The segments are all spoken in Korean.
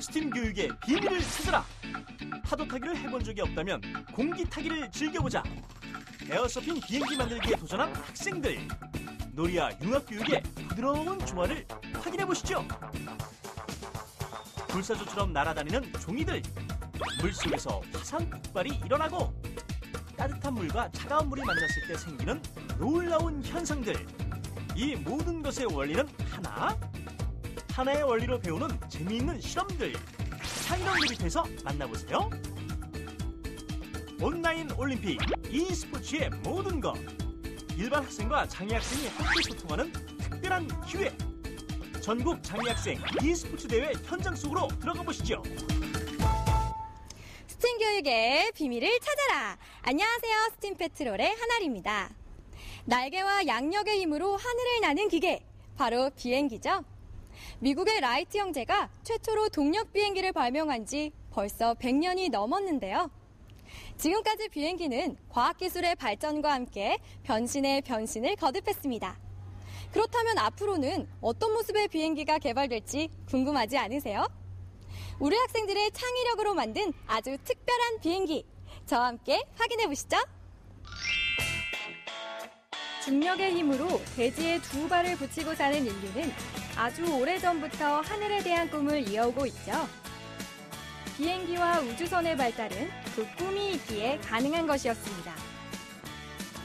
스팀 교육의 비밀을 찾아라. 파도 타기를 해본 적이 없다면 공기 타기를 즐겨보자. 에어서핑 비행기 만들기에 도전한 학생들. 놀이와 융합교육의 부드러운 조화를 확인해보시죠. 불사조처럼 날아다니는 종이들. 물속에서 화산 폭발이 일어나고 따뜻한 물과 차가운 물이 만났을 때 생기는 놀라운 현상들. 이 모든 것의 원리는 하나. 하나의 원리로 배우는 재미있는 실험들. 창의력 놀이터에서 만나보세요. 온라인 올림픽 e스포츠의 모든 것. 일반 학생과 장애 학생이 함께 소통하는 특별한 기회. 전국 장애 학생 e스포츠 대회 현장 속으로 들어가 보시죠. 스팀 교육의 비밀을 찾아라. 안녕하세요. 스팀 페트롤의 하나리입니다. 날개와 양력의 힘으로 하늘을 나는 기계, 바로 비행기죠. 미국의 라이트 형제가 최초로 동력 비행기를 발명한 지 벌써 100년이 넘었는데요. 지금까지 비행기는 과학기술의 발전과 함께 변신에 변신을 거듭했습니다. 그렇다면 앞으로는 어떤 모습의 비행기가 개발될지 궁금하지 않으세요? 우리 학생들의 창의력으로 만든 아주 특별한 비행기, 저와 함께 확인해 보시죠. 중력의 힘으로 대지에 두 발을 붙이고 사는 인류는 아주 오래전부터 하늘에 대한 꿈을 이어오고 있죠. 비행기와 우주선의 발달은 그 꿈이 있기에 가능한 것이었습니다.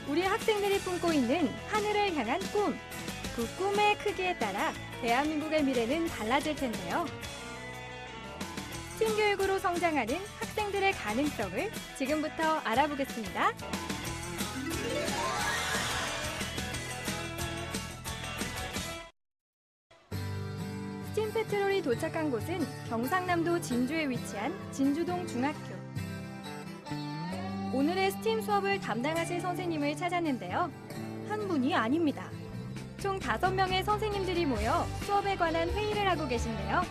우리 학생들이 꿈고 있는 하늘을 향한 꿈, 그 꿈의 크기에 따라 대한민국의 미래는 달라질 텐데요. 스팀 교육으로 성장하는 학생들의 가능성을 지금부터 알아보겠습니다. 스팀 페트롤이 도착한 곳은 경상남도 진주에 위치한 진주동 중학교. 오늘의 스팀 수업을 담당하실 선생님을 찾았는데요. 한 분이 아닙니다. 총 5명의 선생님들이 모여 수업에 관한 회의를 하고 계신데요.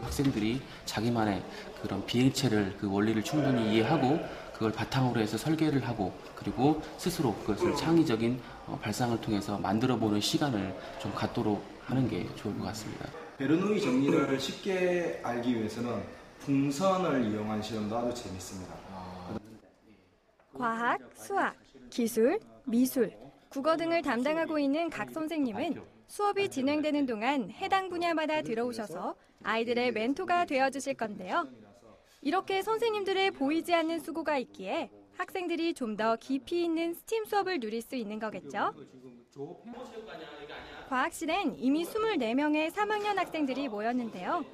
학생들이 자기만의 그런 비행체를 그 원리를 충분히 이해하고 그걸 바탕으로 해서 설계를 하고 그리고 스스로 그것을 창의적인 발상을 통해서 만들어보는 시간을 좀 갖도록 하는 게 좋을 것 같습니다. 베르누이 정리를 쉽게 알기 위해서는 풍선을 이용한 시험도 아주 재밌습니다. 과학, 수학, 기술, 미술, 국어 등을 담당하고 있는 각 선생님은 수업이 진행되는 동안 해당 분야마다 들어오셔서 아이들의 멘토가 되어주실 건데요. 이렇게 선생님들의 보이지 않는 수고가 있기에 학생들이 좀 더 깊이 있는 스팀 수업을 누릴 수 있는 거겠죠. 과학실엔 이미 24명의 3학년 학생들이 모였는데요.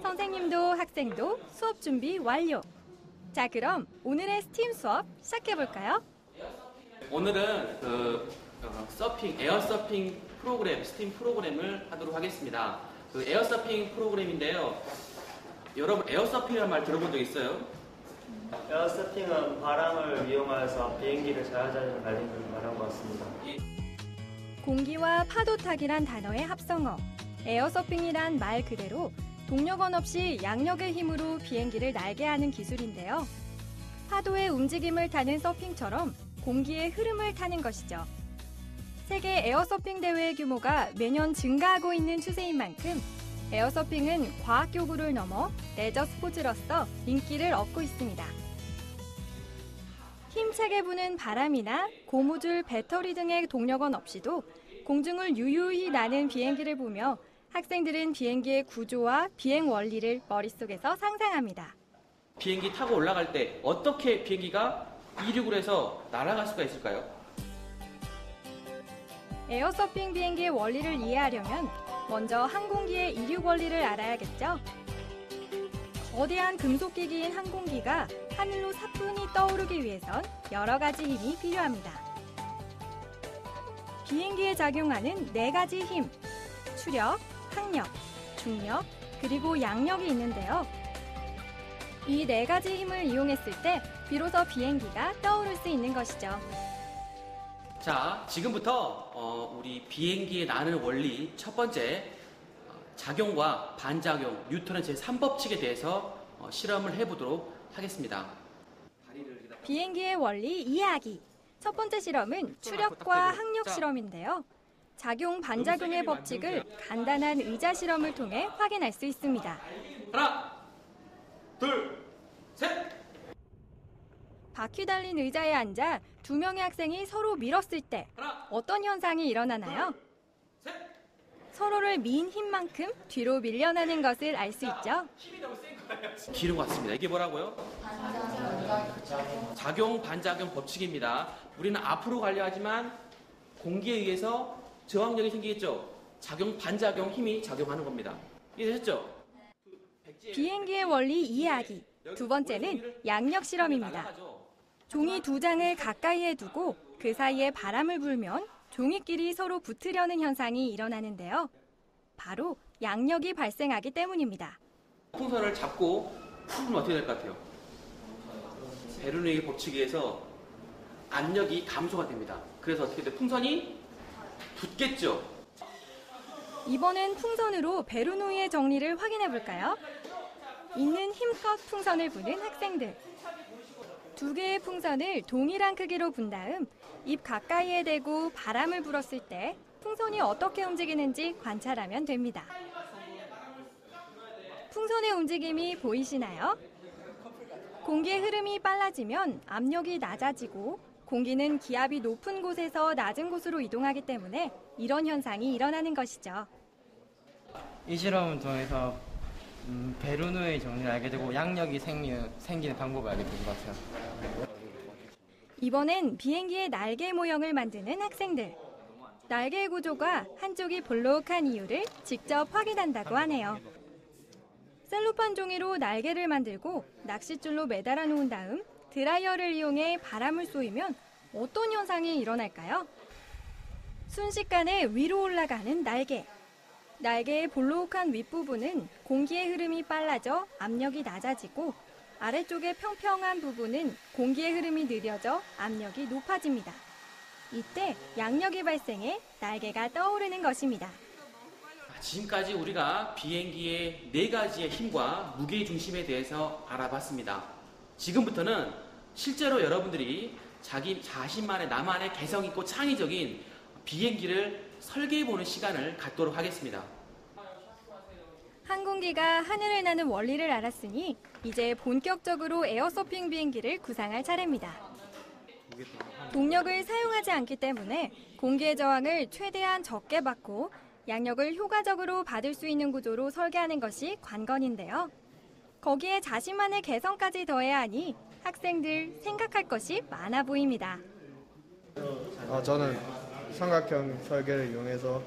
선생님도 학생도 수업 준비 완료. 자, 그럼 오늘의 스팀 수업 시작해볼까요? 오늘은 에어서핑 프로그램, 스팀 프로그램을 하도록 하겠습니다. 그 에어서핑 프로그램인데요. 여러분 에어서핑이라는 말 들어본 적 있어요? 에어서핑은 바람을 이용해서 비행기를 자유자재로 날리는 걸 말한 것 같습니다. 공기와 파도 타기란 단어의 합성어, 에어서핑이란 말 그대로 동력원 없이 양력의 힘으로 비행기를 날게 하는 기술인데요. 파도의 움직임을 타는 서핑처럼 공기의 흐름을 타는 것이죠. 세계 에어서핑 대회의 규모가 매년 증가하고 있는 추세인 만큼 에어서핑은 과학교구를 넘어 레저 스포츠로서 인기를 얻고 있습니다. 힘차게 부는 바람이나 고무줄, 배터리 등의 동력원 없이도 공중을 유유히 나는 비행기를 보며 학생들은 비행기의 구조와 비행 원리를 머릿속에서 상상합니다. 비행기 타고 올라갈 때 어떻게 비행기가 이륙을 해서 날아갈 수가 있을까요? 에어서핑 비행기의 원리를 이해하려면 먼저 항공기의 이륙 원리를 알아야겠죠. 거대한 금속기기인 항공기가 하늘로 사뿐히 떠오르기 위해선 여러 가지 힘이 필요합니다. 비행기에 작용하는 4가지 힘, 추력, 항력, 중력, 그리고 양력이 있는데요. 이 4가지 힘을 이용했을 때 비로소 비행기가 떠오를 수 있는 것이죠. 자, 지금부터 우리 비행기에 나는 원리 첫 번째 작용과 반작용, 뉴턴의 제3법칙에 대해서 실험을 해보도록 하겠습니다. 비행기의 원리 이해하기. 첫 번째 실험은 추력과 항력 실험인데요. 작용 반작용의 법칙을 간단한 의자 실험을 통해 확인할 수 있습니다. 하나, 둘, 셋! 바퀴 달린 의자에 앉아 두 명의 학생이 서로 밀었을 때 어떤 현상이 일어나나요? 서로를 민 힘만큼 뒤로 밀려나는 것을 알 수 있죠. 기름 같습니다. 이게 뭐라고요? 작용 반작용 법칙입니다. 우리는 앞으로 가려 하지만 공기에 의해서 저항력이 생기겠죠. 작용 반작용 힘이 작용하는 겁니다. 이해되셨죠? 비행기의 원리 이해하기. 두 번째는 양력 실험입니다. 종이 두 장을 가까이에 두고 그 사이에 바람을 불면 종이끼리 서로 붙으려는 현상이 일어나는데요. 바로 양력이 발생하기 때문입니다. 풍선을 잡고 풀면 어떻게 될 것 같아요? 베르누이의 법칙에 의해서 압력이 감소가 됩니다. 그래서 어떻게 돼요? 풍선이 붙겠죠. 이번엔 풍선으로 베르누이의 정리를 확인해 볼까요? 있는 힘껏 풍선을 부는 학생들. 두 개의 풍선을 동일한 크기로 분 다음 입 가까이에 대고 바람을 불었을 때 풍선이 어떻게 움직이는지 관찰하면 됩니다. 풍선의 움직임이 보이시나요? 공기의 흐름이 빨라지면 압력이 낮아지고 공기는 기압이 높은 곳에서 낮은 곳으로 이동하기 때문에 이런 현상이 일어나는 것이죠. 이 실험을 통해서 베르누이의 정리를 알게 되고 양력이 생기는 방법을 알게 된 것 같아요. 이번엔 비행기의 날개 모형을 만드는 학생들. 날개의 구조가 한쪽이 볼록한 이유를 직접 확인한다고 하네요. 셀로판 종이로 날개를 만들고 낚싯줄로 매달아 놓은 다음 드라이어를 이용해 바람을 쏘이면 어떤 현상이 일어날까요? 순식간에 위로 올라가는 날개. 날개의 볼록한 윗부분은 공기의 흐름이 빨라져 압력이 낮아지고 아래쪽의 평평한 부분은 공기의 흐름이 느려져 압력이 높아집니다. 이때 양력이 발생해 날개가 떠오르는 것입니다. 지금까지 우리가 비행기의 4가지의 힘과 무게 중심에 대해서 알아봤습니다. 지금부터는 실제로 여러분들이 자신만의 나만의 개성있고 창의적인 비행기를 설계해보는 시간을 갖도록 하겠습니다. 항공기가 하늘을 나는 원리를 알았으니 이제 본격적으로 에어서핑 비행기를 구상할 차례입니다. 동력을 사용하지 않기 때문에 공기의 저항을 최대한 적게 받고 양력을 효과적으로 받을 수 있는 구조로 설계하는 것이 관건인데요. 거기에 자신만의 개성까지 더해야 하니 학생들 생각할 것이 많아 보입니다. 저는 삼각형 설계를 이용해서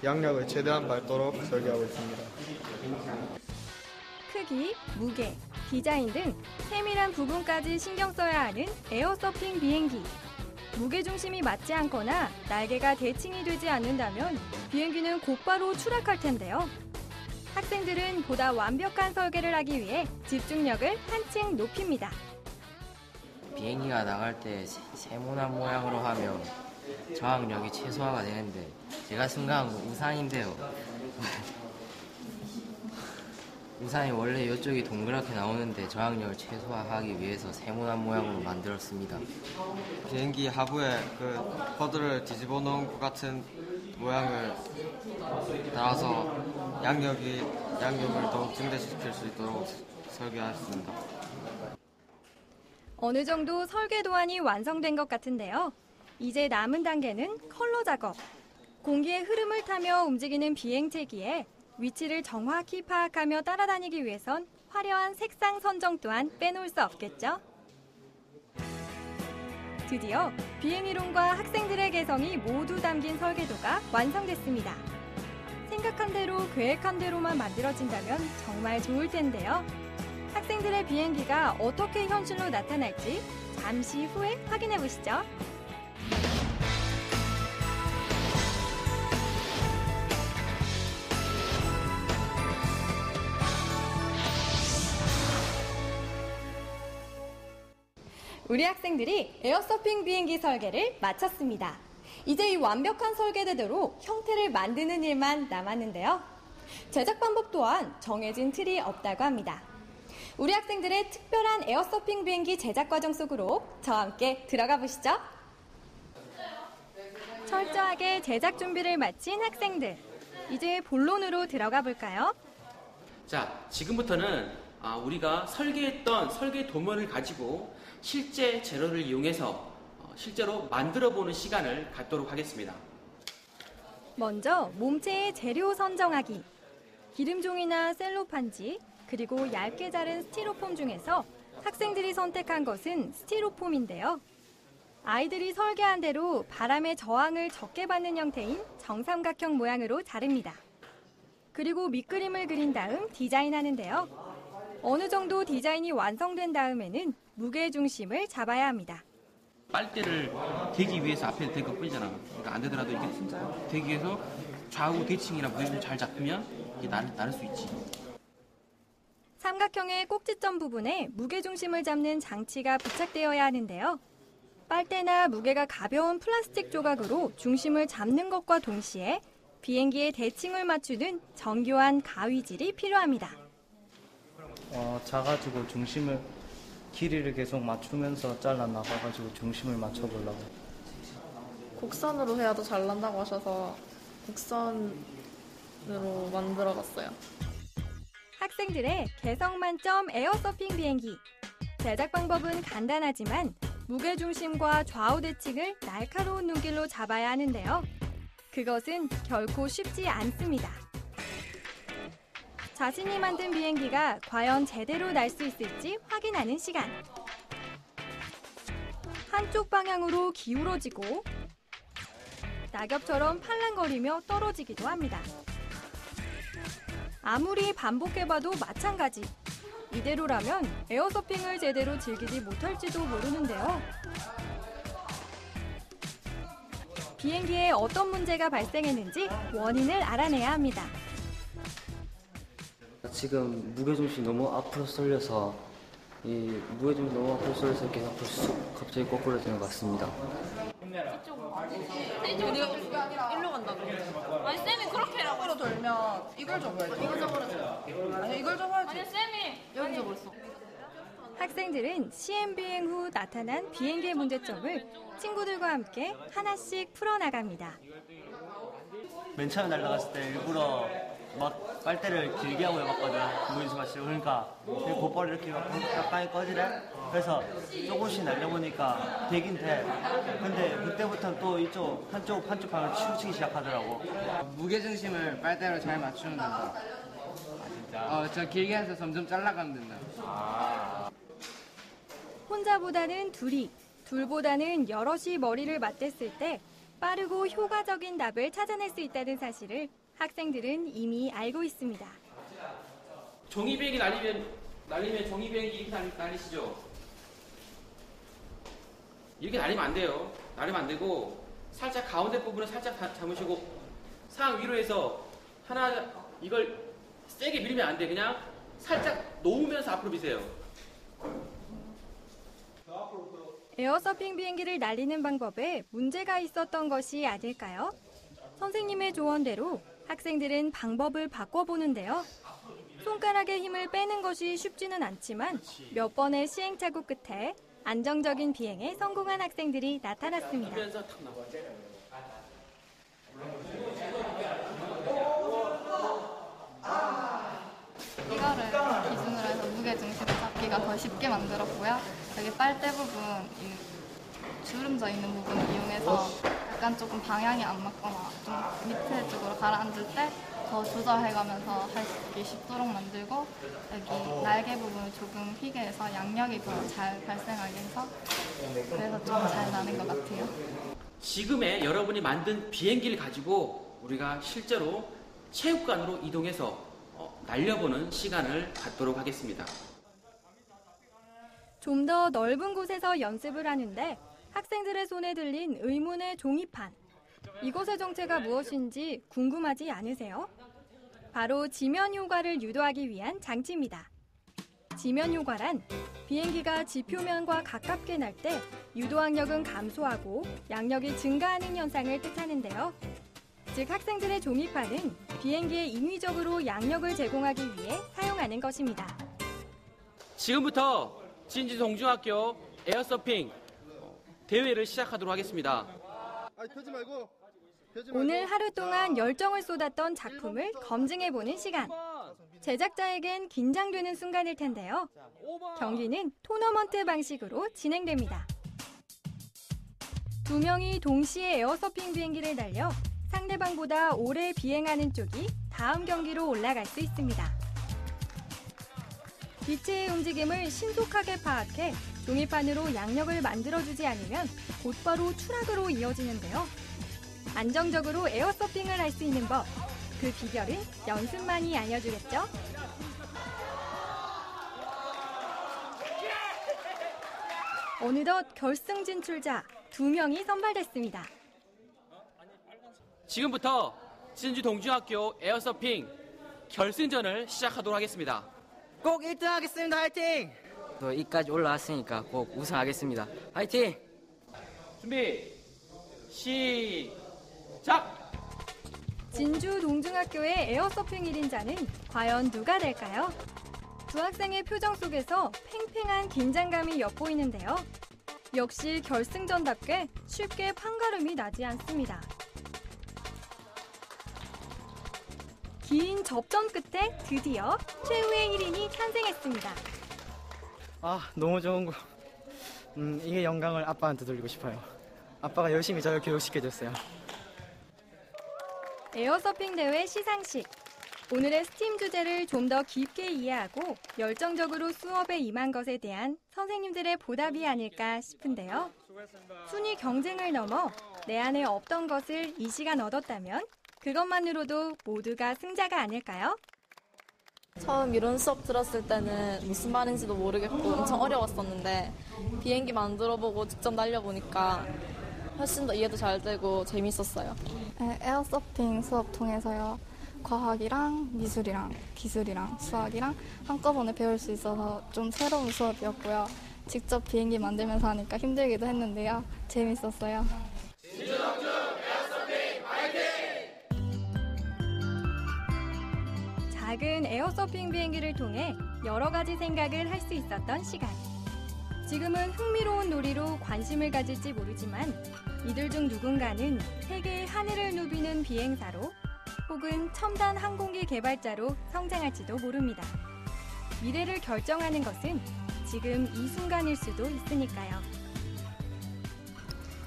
양력을 최대한 밟도록 설계하고 있습니다. 크기, 무게, 디자인 등 세밀한 부분까지 신경 써야 하는 에어서핑 비행기. 무게중심이 맞지 않거나 날개가 대칭이 되지 않는다면 비행기는 곧바로 추락할 텐데요. 학생들은 보다 완벽한 설계를 하기 위해 집중력을 한층 높입니다. 비행기가 나갈 때 세모난 모양으로 하면 저항력이 최소화가 되는데 제가 생각한 건 우산인데요. 우산이 원래 이쪽이 동그랗게 나오는데 저항력을 최소화하기 위해서 세모난 모양으로 만들었습니다. 비행기 하부에 버드를 뒤집어 놓은 것 같은 모양을 달아서 양력을 더욱 증대시킬 수 있도록 설계했습니다. 어느 정도 설계 도안이 완성된 것 같은데요. 이제 남은 단계는 컬러 작업. 공기의 흐름을 타며 움직이는 비행체기에 위치를 정확히 파악하며 따라다니기 위해선 화려한 색상 선정 또한 빼놓을 수 없겠죠. 드디어 비행이론과 학생들의 개성이 모두 담긴 설계도가 완성됐습니다. 생각한 대로 계획한 대로만 만들어진다면 정말 좋을 텐데요. 학생들의 비행기가 어떻게 현실로 나타날지 잠시 후에 확인해 보시죠. 우리 학생들이 에어서핑 비행기 설계를 마쳤습니다. 이제 이 완벽한 설계대로 형태를 만드는 일만 남았는데요. 제작 방법 또한 정해진 틀이 없다고 합니다. 우리 학생들의 특별한 에어서핑 비행기 제작 과정 속으로 저와 함께 들어가 보시죠. 철저하게 제작 준비를 마친 학생들. 이제 본론으로 들어가 볼까요? 자, 지금부터는 우리가 설계했던 설계 도면을 가지고 실제 재료를 이용해서 실제로 만들어보는 시간을 갖도록 하겠습니다. 먼저 몸체의 재료 선정하기. 기름종이나 셀로판지, 그리고 얇게 자른 스티로폼 중에서 학생들이 선택한 것은 스티로폼인데요. 아이들이 설계한 대로 바람의 저항을 적게 받는 형태인 정삼각형 모양으로 자릅니다. 그리고 밑그림을 그린 다음 디자인하는데요. 어느 정도 디자인이 완성된 다음에는 무게 중심을 잡아야 합니다. 빨대를 대기 위해서 앞에 댈 것뿐이잖아. 그러니까 안 되더라도 이게 대기 위해서 좌우 대칭이랑 무게를 잘 잡히면 이게 나를 수 있지. 삼각형의 꼭지점 부분에 무게 중심을 잡는 장치가 부착되어야 하는데요. 빨대나 무게가 가벼운 플라스틱 조각으로 중심을 잡는 것과 동시에 비행기의 대칭을 맞추는 정교한 가위질이 필요합니다. 작아지고 중심을 길이를 계속 맞추면서 잘라 나가가지고 중심을 맞춰보려고. 곡선으로 해야 더 잘 난다고 하셔서 곡선으로 만들어봤어요. 학생들의 개성 만점 에어서핑 비행기. 제작 방법은 간단하지만 무게 중심과 좌우 대칭을 날카로운 눈길로 잡아야 하는데요. 그것은 결코 쉽지 않습니다. 자신이 만든 비행기가 과연 제대로 날 수 있을지 확인하는 시간. 한쪽 방향으로 기울어지고 낙엽처럼 팔랑거리며 떨어지기도 합니다. 아무리 반복해봐도 마찬가지. 이대로라면 에어서핑을 제대로 즐기지 못할지도 모르는데요. 비행기에 어떤 문제가 발생했는지 원인을 알아내야 합니다. 지금 무게중심이 너무 앞으로 쏠려서 이 무게중심이 너무 앞으로 쏠려서 이렇게 앞으로 쑥 갑자기 거꾸로 되는 것 같습니다. 일로 간다고. 아니 쌤이 그렇게 해라고. 거꾸로 돌면 이걸 접어야지. 이걸 접어야지. 아니 이걸 접어야지. 아니 쌤이 여기 접었어. 학생들은 시험 비행 후 나타난 비행기의 문제점을 친구들과 함께 하나씩 풀어나갑니다. 맨 처음에 날아갔을 때 일부러 막 빨대를 길게 하고 해봤거든. 무인수 마시고. 그러니까 곧바로 이렇게 가까이 꺼지래. 그래서 조금씩 날려보니까 되긴 돼. 근데 그때부터는 또 이쪽 한쪽 방을 치우치기 시작하더라고. 무게중심을 빨대로 잘 맞추면 된다. 진짜? 저 길게 해서 점점 잘라가면 된다. 혼자보다는 둘이, 둘보다는 여럿이 머리를 맞댔을 때 빠르고 효과적인 답을 찾아낼 수 있다는 사실을 학생들은 이미 알고 있습니다. 종이 비행기 날리면 종이 비행기 이렇게 날리시죠? 이렇게 날리면 안 돼요. 날리면 안 되고 살짝 가운데 부분을 살짝 잡으시고 상 위로 해서 이걸 세게 밀면 안 돼. 그냥 살짝 놓으면서 앞으로 미세요. 에어서핑 비행기를 날리는 방법에 문제가 있었던 것이 아닐까요? 선생님의 조언대로 학생들은 방법을 바꿔보는데요. 손가락의 힘을 빼는 것이 쉽지는 않지만 몇 번의 시행착오 끝에 안정적인 비행에 성공한 학생들이 나타났습니다. 이거를 기준으로 해서 무게 중심을 잡기가 더 쉽게 만들었고요. 여기 빨대 부분, 이 주름져 있는 부분을 이용해서 약간 조금 방향이 안 맞거나 좀 밑에 쪽으로 가라앉을 때 더 조절해가면서 할 수 있게 쉽도록 만들고, 여기 날개 부분을 조금 휘게 해서 양력이 더 잘 발생하게 해서 그래서 좀 잘 나는 것 같아요. 지금의 여러분이 만든 비행기를 가지고 우리가 실제로 체육관으로 이동해서 날려보는 시간을 갖도록 하겠습니다. 좀 더 넓은 곳에서 연습을 하는데 학생들의 손에 들린 의문의 종이판. 이것의 정체가 무엇인지 궁금하지 않으세요? 바로 지면 효과를 유도하기 위한 장치입니다. 지면 효과란 비행기가 지표면과 가깝게 날 때 유도항력은 감소하고 양력이 증가하는 현상을 뜻하는데요. 즉 학생들의 종이판은 비행기에 인위적으로 양력을 제공하기 위해 사용하는 것입니다. 지금부터 진주동중학교 에어서핑 대회를 시작하도록 하겠습니다. 아니 펴지 말고 오늘 하루 동안 열정을 쏟았던 작품을 검증해보는 시간. 제작자에겐 긴장되는 순간일 텐데요. 경기는 토너먼트 방식으로 진행됩니다. 2명이 동시에 에어서핑 비행기를 날려 상대방보다 오래 비행하는 쪽이 다음 경기로 올라갈 수 있습니다. 기체의 움직임을 신속하게 파악해 종이판으로 양력을 만들어주지 않으면 곧바로 추락으로 이어지는데요. 안정적으로 에어서핑을 할 수 있는 법, 그 비결은 연습만이 알려주겠죠? 어느덧 결승 진출자 2명이 선발됐습니다. 지금부터 진주 동중학교 에어서핑 결승전을 시작하도록 하겠습니다. 꼭 1등 하겠습니다. 화이팅! 또 이까지 올라왔으니까 꼭 우승하겠습니다. 화이팅! 준비 시작! 진주 동중학교의 에어서핑 1인자는 과연 누가 될까요? 두 학생의 표정 속에서 팽팽한 긴장감이 엿보이는데요. 역시 결승전답게 쉽게 판가름이 나지 않습니다. 긴 접전 끝에 드디어 최후의 1인이 탄생했습니다. 너무 좋은 거. 이게 영광을 아빠한테 돌리고 싶어요. 아빠가 열심히 저를 교육시켜줬어요. 에어서핑 대회 시상식. 오늘의 스팀 주제를 좀 더 깊게 이해하고 열정적으로 수업에 임한 것에 대한 선생님들의 보답이 아닐까 싶은데요. 순위 경쟁을 넘어 내 안에 없던 것을 이 시간 얻었다면 그것만으로도 모두가 승자가 아닐까요? 처음 이런 수업 들었을 때는 무슨 말인지도 모르겠고 엄청 어려웠었는데 비행기 만들어보고 직접 날려보니까 훨씬 더 이해도 잘 되고 재밌었어요. 에어서핑 수업 통해서요. 과학이랑 미술이랑 기술이랑 수학이랑 한꺼번에 배울 수 있어서 좀 새로운 수업이었고요. 직접 비행기 만들면서 하니까 힘들기도 했는데요. 재밌었어요. 진주동중 에어서핑 화이팅! 작은 에어서핑 비행기를 통해 여러 가지 생각을 할 수 있었던 시간. 지금은 흥미로운 놀이로 관심을 가질지 모르지만 이들 중 누군가는 세계의 하늘을 누비는 비행사로 혹은 첨단 항공기 개발자로 성장할지도 모릅니다. 미래를 결정하는 것은 지금 이 순간일 수도 있으니까요.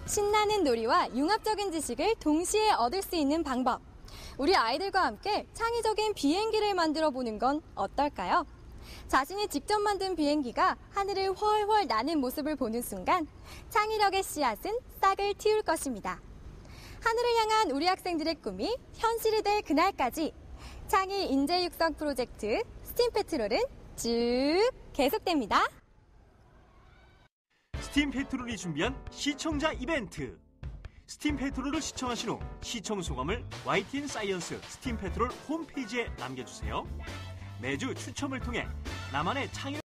신나는 놀이와 융합적인 지식을 동시에 얻을 수 있는 방법. 우리 아이들과 함께 창의적인 비행기를 만들어 보는 건 어떨까요? 자신이 직접 만든 비행기가 하늘을 훨훨 나는 모습을 보는 순간 창의력의 씨앗은 싹을 틔울 것입니다. 하늘을 향한 우리 학생들의 꿈이 현실이 될 그날까지 창의 인재 육성 프로젝트 스팀페트롤은 쭉 계속됩니다. 스팀페트롤이 준비한 시청자 이벤트. 스팀페트롤을 시청하신 후 시청 소감을 YTN 사이언스 스팀페트롤 홈페이지에 남겨주세요. 매주 추첨을 통해 나만의 창의